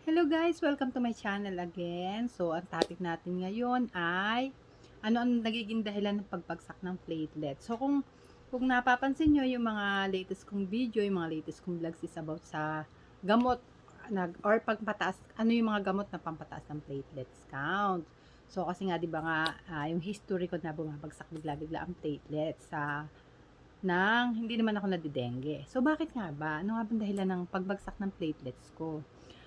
Hello guys! Welcome to my channel again. So, ang topic natin ngayon ay ano ang nagiging dahilan ng pagbagsak ng platelet. So, kung napapansin nyo yung mga latest kong video, yung mga latest kong vlogs is about sa gamot or pagpataas, ano yung mga gamot na pampataas ng platelets count. So, kasi nga, di ba nga, yung history ko na bumabagsak bigla-bigla ang platelets nang hindi naman ako nadidengge. So, bakit nga ba? Ano nga bang dahilan ng pagbagsak ng platelets ko?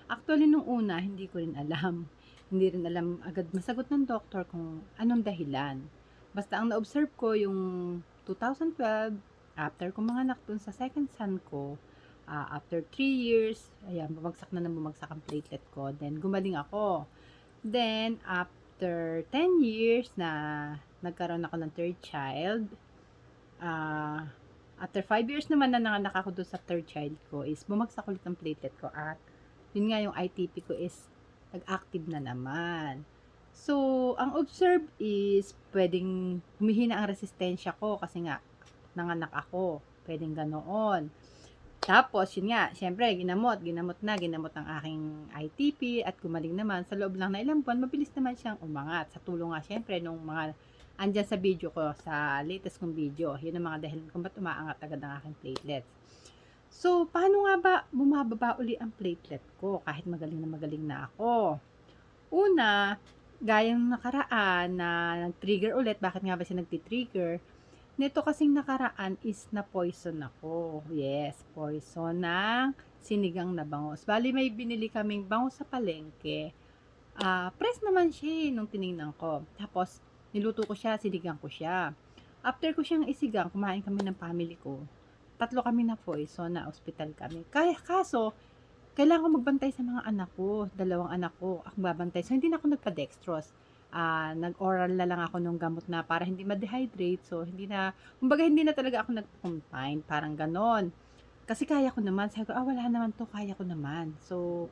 Actually, nung una, hindi ko rin alam. Hindi rin alam agad masagot ng doktor kung anong dahilan. Basta ang na-observe ko yung 2012, after ko manganak dun sa second son ko, after 3 years, ayan, bumagsak na bumagsak ang platelet ko. Then, gumaling ako. Then, after 10 years na nagkaroon ako ng third child, after 5 years naman na nanganak ako doon sa third child ko is bumagsak ulit ang platelet ko at yun nga yung ITP ko is nag-active na naman. So, ang observe is pwedeng humihina ang resistensya ko kasi nga nanganak ako. Pwedeng ganoon. Tapos, yun nga, syempre, ginamot ang aking ITP at gumaling naman. Sa loob lang na ilang buwan, mabilis naman siyang umangat. Sa tulong nga, syempre, nung mga andyan sa video ko, sa latest kong video, yun ang mga dahilan kung ba't umaangat agad ang aking platelets. So, paano nga ba bumababa uli ang platelet ko kahit magaling na ako? Una, gaya ng nakaraan na nag-trigger ulit, bakit nga ba siya nagti-trigger? Nito kasing nakaraan is na poison ako. Yes, poison ng sinigang na bangus. Bali may binili kaming bangus sa palengke. Press naman siya nung tiningnan ko. Tapos, niluto ko siya, sinigang ko siya. After ko siyang isigang, kumain kami ng family ko. 3 kami na poison, na ospital kami. Kaso, kailangan ko magbantay sa mga anak ko. 2 anak ko, ako babantay. So, hindi na ako nagpa-dextrose. Nag-oral na lang ako ng gamot na para hindi ma-dehydrate. So, kumbaga hindi na talaga ako nag-confine. Parang ganon. Kasi kaya ko naman. Sabi ko, wala naman to, kaya ko naman. So,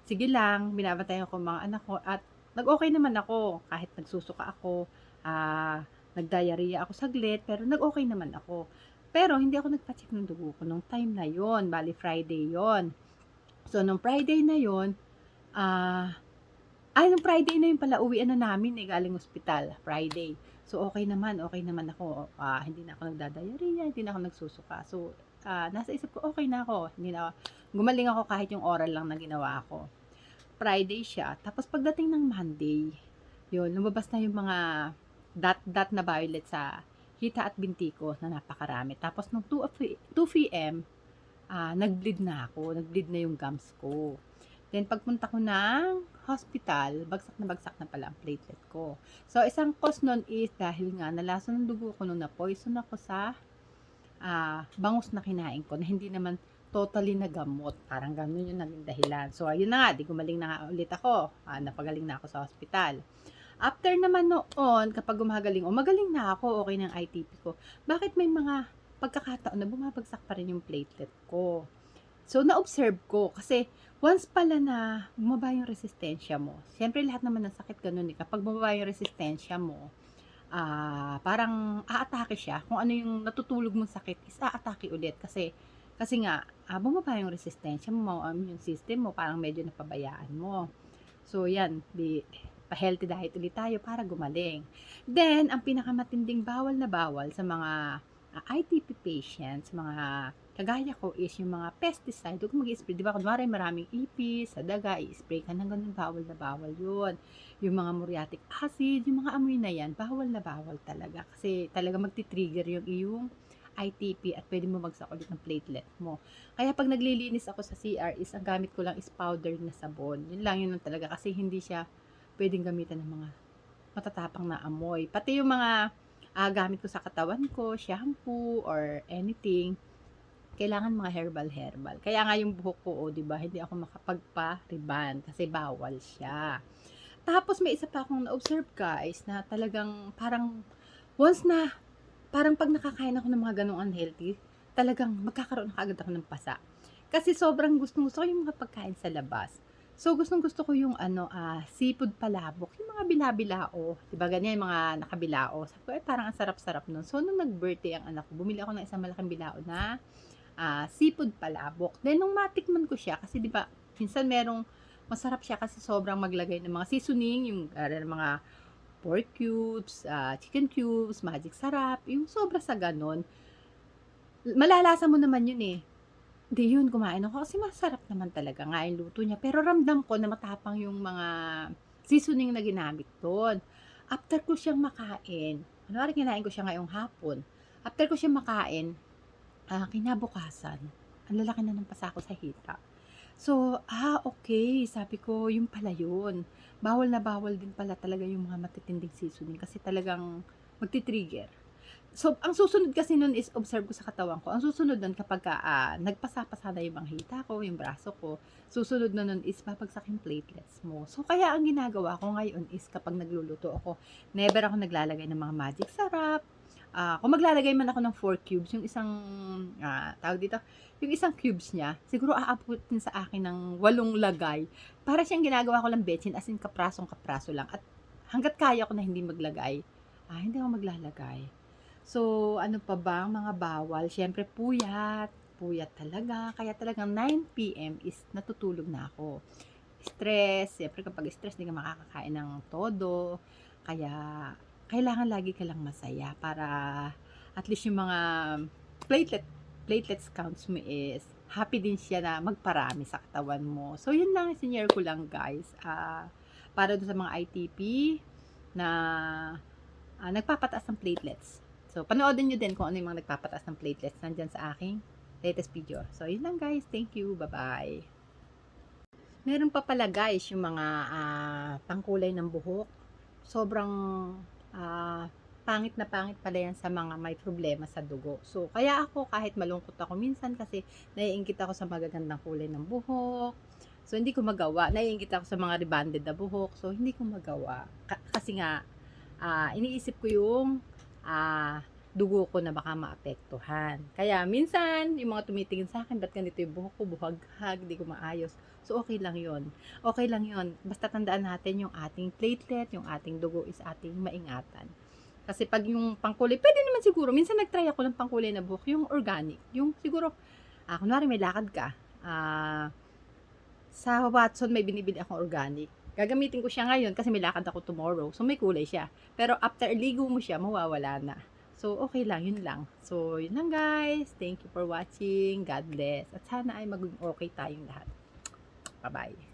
sige lang, binabantayan ko mga anak ko. At nag-okay naman ako. Kahit nagsusuka ako, nag-diarrhea ako saglit, pero nag-okay naman ako. Pero, hindi ako nagpa-check ng dugo ko nung time na yon. Bali, Friday yon. So, nung Friday na yon, nung Friday na yun pala, uwian na namin galing ospital, Friday. So, okay naman ako. Hindi na ako nagdadiarrhea, hindi na ako nagsusuka. So, nasa isip ko, okay na ako. Gumaling ako kahit yung oral lang na ginawa ko. Friday siya. Tapos, pagdating ng Monday, yun, lumabas na yung mga dot na violet sa hita at binti ko na napakarami. Tapos, nung 2 p.m., nag-bleed na ako. Nag-bleed na yung gums ko. Then, pagpunta ko ng hospital, bagsak na pala ang platelet ko. So, isang cause nun is dahil nga nalason ng dugo ko nung na-poison ako sa bangus na kinain ko na hindi naman totally nagamot. Parang ganun yung naging dahilan. So, ayun na nga, di gumaling na nga ulit ako. Napagaling na ako sa hospital. After naman noon, kapag magaling na ako, okay ng ITP ko, bakit may mga pagkakataon na bumabagsak pa rin yung platelet ko? So, na-observe ko kasi once pala na bumaba yung resistensya mo, siyempre lahat naman ng sakit ganun kapag bumaba yung resistensya mo, parang aatake siya. Kung ano yung natutulog mong sakit is aatake ulit kasi nga, bumaba yung resistensya mo, immune system mo, parang medyo napabayaan mo. So, yan, pa-healthy diet ulit tayo para gumaling. Then, ang pinakamatinding bawal na bawal sa mga ITP patients, mga kagaya ko is yung mga pesticide. Huwag mag-i-spray. Di ba? Kunwari maraming ipis sa daga, i-spray ka ng ganun, bawal na bawal yun. Yung mga muriatic acid, yung mga amoy na yan, bawal na bawal talaga. Kasi talaga magti-trigger yung iyong ITP at pwede mo magsak ulit ng platelet mo. Kaya pag naglilinis ako sa CR is ang gamit ko lang is powder na sabon. Yun lang talaga kasi hindi siya pwedeng gamitan ng mga matatapang na amoy. Pati yung mga gamit ko sa katawan ko, shampoo or anything, kailangan mga herbal. Kaya nga yung buhok ko, di ba, hindi ako makapagpa-ribbon kasi bawal siya. Tapos may isa pa akong na-observe guys na talagang parang once na parang pag nakakain ako ng mga ganong unhealthy, talagang magkakaroon na agad ako ng pasa. Kasi sobrang gusto ko yung mga pagkain sa labas. So, gusto ko yung seafood palabok. Yung mga bilabilao. Diba, ganyan yung mga nakabilao. Sabi ko, parang ang sarap-sarap nun. So, nung nag-birthday ang anak ko, bumili ako ng isang malaking bilao na seafood palabok. Then, nung matikman ko siya, kasi diba, minsan merong Masarap siya kasi sobrang maglagay ng mga seasoning, yung mga pork cubes, chicken cubes, magic sarap, yung sobra sa gano'n. Malalasa mo naman yun eh. 'Di yun, kumain ako kasi masarap naman talaga nga yung luto niya. Pero ramdam ko na matapang yung mga seasoning na ginamit dun. After ko siyang makain, kunwari kinain ko siya ngayong hapon, after ko siyang makain, kinabukasan, ang lalaki na ng pasa ko sa hita. So, okay, sabi ko yun pala yun. Bawal na bawal din pala talaga yung mga matitinding seasoning kasi talagang magti-trigger. So, ang susunod kasi nun is observe ko sa katawan ko. Ang susunod nun kapagka, nagpasa-pasa na yung mga hita ko, yung braso ko, susunod na nun is babagsak yung platelets mo. So, kaya ang ginagawa ko ngayon is kapag nagluluto ako, never ako naglalagay ng mga magic sarap. Kung maglalagay man ako ng 4 cubes, yung isang, tawag dito, yung isang cubes niya, siguro aabutin sa akin ng 8 lagay. Para siyang ginagawa ko lang betchin, as in kaprasong-kapraso lang. At hanggat kaya ko na hindi maglagay, hindi ako maglalagay. So, ano pa ba ang mga bawal? Siyempre, puyat. Puyat talaga. Kaya talagang 9 PM is natutulog na ako. Stress. Siyempre, kapag stress, hindi ka makakakain ng todo. Kaya, kailangan lagi ka lang masaya para at least yung mga platelets counts mo is happy din siya na magparami sa katawan mo. So, yun lang, sinare ko lang guys. Para doon sa mga ITP na nagpapataas ng platelets. So, panoorin nyo din kung ano yung mga nagpapataas ng platelets nandyan sa aking latest video. So, yun lang guys. Thank you. Bye-bye. Meron pa pala guys yung mga pangkulay ng buhok. Sobrang pangit na pangit pala yan sa mga may problema sa dugo. So, kaya ako kahit malungkot ako minsan kasi naiingit ako sa magagandang kulay ng buhok. So, hindi ko magawa. Naiingit ako sa mga rebonded na buhok. So, hindi ko magawa. Kasi nga, iniisip ko yung dugo ko na baka maapektuhan. Kaya minsan, yung mga tumitingin sa akin, ba't ganito yung buhok ko, buhaghag, hindi ko maayos. So, okay lang yon. Okay lang yon. Basta tandaan natin yung ating platelet, yung ating dugo is ating maingatan. Kasi pag yung pangkulay, pwede naman siguro, minsan nagtry ako ng pangkulay na buhok, yung organic. Yung siguro, kunwari may lakad ka, sa Watson may binibili akong organic. Gagamitin ko siya ngayon kasi may lakad ako tomorrow. So, may kulay siya. Pero after ligo mo siya, mawawala na. So, okay lang. Yun lang. So, yun lang guys. Thank you for watching. God bless. At sana ay maging okay tayong lahat. Bye-bye.